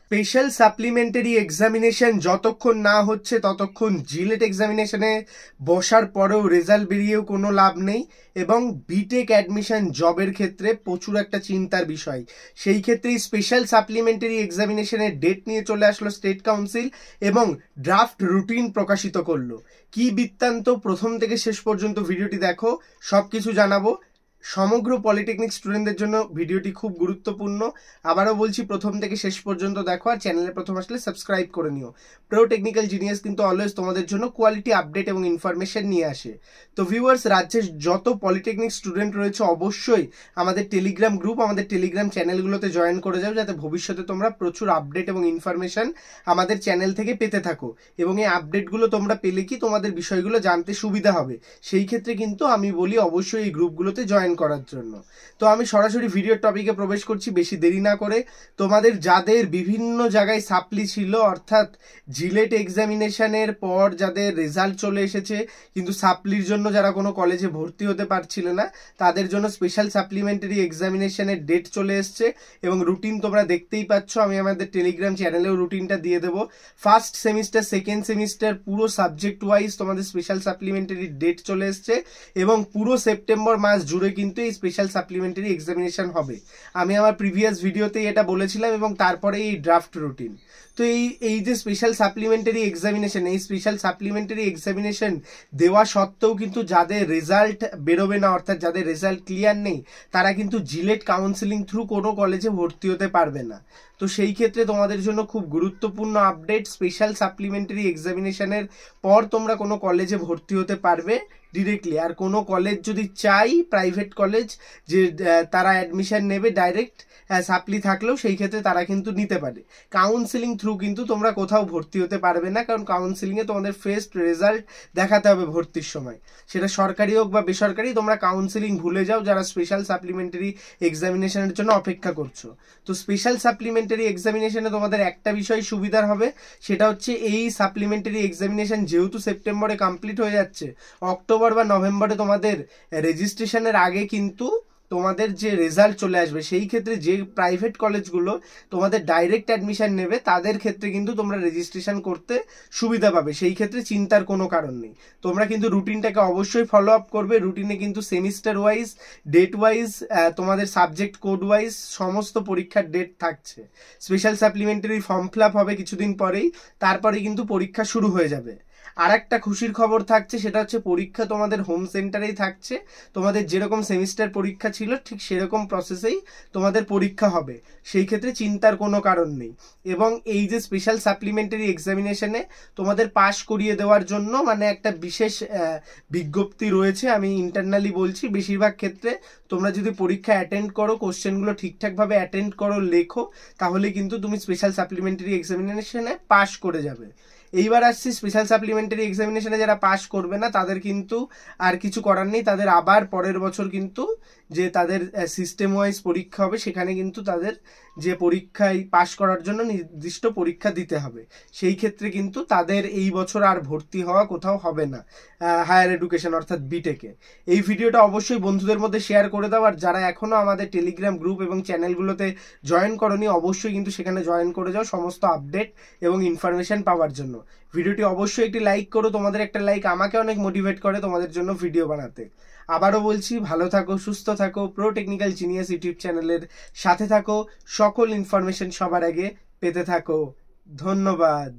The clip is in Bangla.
স্পেশাল সাপ্লিমেন্টারি এক্সামিনেশন যতক্ষণ না হচ্ছে ততক্ষণ জিলেট এক্সামিনেশনে বসার পরেও রেজাল্ট বেরিয়েও কোনো লাভ নেই, এবং বিটেক অ্যাডমিশন জবের ক্ষেত্রে প্রচুর একটা চিন্তার বিষয়। সেই ক্ষেত্রেই স্পেশাল সাপ্লিমেন্টারি এক্সামিনেশনের ডেট নিয়ে চলে আসলো স্টেট কাউন্সিল এবং ড্রাফট রুটিন প্রকাশিত করলো। কি বৃত্তান্ত, প্রথম থেকে শেষ পর্যন্ত ভিডিওটি দেখো, সব কিছু জানাবো। সমগ্র পলিটেকনিক স্টুডেন্টদের জন্য ভিডিওটি খুব গুরুত্বপূর্ণ। আবারও বলছি, প্রথম থেকে শেষ পর্যন্ত দেখো, আর চ্যানেলে প্রথম আসলে সাবস্ক্রাইব করে নিও। প্রো টেকনিক্যাল জিনিয়াস কিন্তু অলওয়েজ তোমাদের জন্য কোয়ালিটি আপডেট এবং ইনফরমেশন নিয়ে আসে। তো ভিউয়ার্স, রাজ্যের যত পলিটেকনিক স্টুডেন্ট রয়েছে অবশ্যই আমাদের টেলিগ্রাম গ্রুপ, আমাদের টেলিগ্রাম চ্যানেলগুলোতে জয়েন করে যাও, যাতে ভবিষ্যতে তোমরা প্রচুর আপডেট এবং ইনফরমেশন আমাদের চ্যানেল থেকে পেতে থাকো। এবং এই আপডেটগুলো তোমরা পেলে কি তোমাদের বিষয়গুলো জানতে সুবিধা হবে, সেই ক্ষেত্রে কিন্তু আমি বলি অবশ্যই এই গ্রুপগুলোতে জয়েন করার জন্য। তো আমি সরাসরি ভিডিওর টপিকে প্রবেশ করছি বেশি দেরি না করে। তোমাদের যাদের বিভিন্ন জায়গায় সাপ্লি ছিল, অর্থাৎ জিলেট এক্সামিনেশনের পর যাদের রেজাল্ট চলে এসেছে কিন্তু সাপ্লির জন্য যারা কোনো কলেজে ভর্তি হতে পারছিল না, তাদের জন্য স্পেশাল সাপ্লিমেন্টারি এক্সামিনেশনের ডেট চলে এসছে এবং রুটিন তোমরা দেখতেই পাচ্ছ। আমি আমাদের টেলিগ্রাম চ্যানেলেও রুটিনটা দিয়ে দেবো। ফার্স্ট সেমিস্টার, সেকেন্ড সেমিস্টার পুরো সাবজেক্ট ওয়াইজ তোমাদের স্পেশাল সাপ্লিমেন্টারি ডেট চলে এসছে এবং পুরো সেপ্টেম্বর মাস জুড়ে কিন্তু এই স্পেশাল সাপ্লিমেন্টারি এক্সামিনেশন হবে। আমি আমার প্রিভিয়াস ভিডিওতেই এটা বলেছিলাম এবং তারপরে এই ড্রাফট রুটিন। তো এই যে স্পেশাল সাপ্লিমেন্টারি এক্সামিনেশন, এই স্পেশাল সাপ্লিমেন্টারি এক্সামিনেশন দেওয়া সত্ত্বেও কিন্তু যাদের রেজাল্ট বেরোবে না, অর্থাৎ যাদের রেজাল্ট ক্লিয়ার নেই, তারা কিন্তু জিলেট কাউন্সিলিং থ্রু কোনো কলেজে ভর্তি হতে পারবে না। তো সেই ক্ষেত্রে তোমাদের জন্য খুব গুরুত্বপূর্ণ আপডেট, স্পেশাল সাপ্লিমেন্টারি এক্সামিনেশনের পর তোমরা কোনো কলেজে ভর্তি হতে পারবে ডিরেক্টলি। আর কোনো কলেজ যদি চাই, প্রাইভেট কলেজ, যে তারা অ্যাডমিশন নেবে ডাইরেক্ট সাপ্লি থাকলেও, সেই ক্ষেত্রে তারা কিন্তু নিতে পারে। কাউন্সিলিং থ্রু কিন্তু তোমরা কোথাও ভর্তি হতে পারবে না, কারণ কাউন্সিলিংয়ে তোমাদের ফার্স্ট রেজাল্ট দেখাতে হবে ভর্তির সময়, সেটা সরকারি হোক বা বেসরকারি। তোমরা কাউন্সিলিং ভুলে যাও যারা স্পেশাল সাপ্লিমেন্টারি এক্সামিনেশনের জন্য অপেক্ষা করছো। তো স্পেশাল সাপ্লিমেন্টারি এক্সামিনেশনে তোমাদের একটা বিষয় সুবিধার হবে, সেটা হচ্ছে এই সাপ্লিমেন্টারি এক্সামিনেশন যেহেতু সেপ্টেম্বরে কমপ্লিট হয়ে যাচ্ছে, অক্টোবর বা নভেম্বরে তোমাদের রেজিস্ট্রেশনের আগে কিন্তু তোমাদের যে রেজাল্ট চলে আসবে, সেই ক্ষেত্রে যে প্রাইভেট কলেজগুলো তোমাদের ডাইরেক্ট অ্যাডমিশন নেবে তাদের ক্ষেত্রে কিন্তু তোমরা রেজিস্ট্রেশন করতে সুবিধা পাবে। সেই ক্ষেত্রে চিন্তার কোনো কারণ নেই। তোমরা কিন্তু রুটিনটাকে অবশ্যই ফলো আপ করবে। রুটিনে কিন্তু সেমিস্টার ওয়াইজ, ডেট ওয়াইজ, তোমাদের সাবজেক্ট কোড ওয়াইজ সমস্ত পরীক্ষার ডেট থাকছে। Special supplementary form fill up হবে কিছুদিন পরেই, তারপরে কিন্তু পরীক্ষা শুরু হয়ে যাবে। আর একটা খুশির খবর থাকছে, সেটা হচ্ছে পরীক্ষা তোমাদের হোম সেন্টারেই থাকছে। তোমাদের যেরকম সেমিস্টার পরীক্ষা ছিল ঠিক সেরকম প্রসেসেই তোমাদের পরীক্ষা হবে, সেই ক্ষেত্রে চিন্তার কোনো কারণ নেই। এবং এই যে স্পেশাল সাপ্লিমেন্টারি এক্সামিনেশনে তোমাদের পাশ করিয়ে দেওয়ার জন্য মানে একটা বিশেষ বিজ্ঞপ্তি রয়েছে। আমি ইন্টারনালি বলছি, বেশিরভাগ ক্ষেত্রে তোমরা যদি পরীক্ষা অ্যাটেন্ড করো, কোশ্চেনগুলো ঠিকঠাকভাবে অ্যাটেন্ড করো, লেখো, তাহলে কিন্তু তুমি স্পেশাল সাপ্লিমেন্টারি এক্সামিনেশনে পাশ করে যাবে। এইবার আসছি স্পেশাল সাপ্লিমেন্টারি এক্সামিনেশনে যারা পাস করবে না তাদের কিন্তু আর কিছু করার নেই। তাদের আবার পরের বছর কিন্তু যে তাদের সিস্টেম ওয়াইজ পরীক্ষা হবে, সেখানে কিন্তু তাদের যে পরীক্ষায় পাশ করার জন্য নির্দিষ্ট পরীক্ষা দিতে হবে। সেই ক্ষেত্রে কিন্তু তাদের এই বছর আর ভর্তি হওয়া কোথাও হবে না হায়ার এডুকেশন অর্থাৎ বিটেকে। এই ভিডিওটা অবশ্যই বন্ধুদের মধ্যে শেয়ার করে দাও। আর যারা এখনো আমাদের টেলিগ্রাম গ্রুপ এবং চ্যানেলগুলোতে জয়েন করনি, অবশ্যই কিন্তু সেখানে জয়েন করে যাও সমস্ত আপডেট এবং ইনফরমেশন পাওয়ার জন্য। ভিডিওটি অবশ্যই একটি লাইক করো, তোমাদের একটা লাইক আমাকে অনেক মোটিভেট করে তোমাদের জন্য ভিডিও বানাতে। আবারও বলছি, ভালো থাকো, সুস্থ থাকো, প্রো টেকনিক্যাল জিনিয়াস ইউটিউব চ্যানেলের সাথে থাকো, সকল ইনফরমেশন সবার আগে পেতে থাকো। ধন্যবাদ।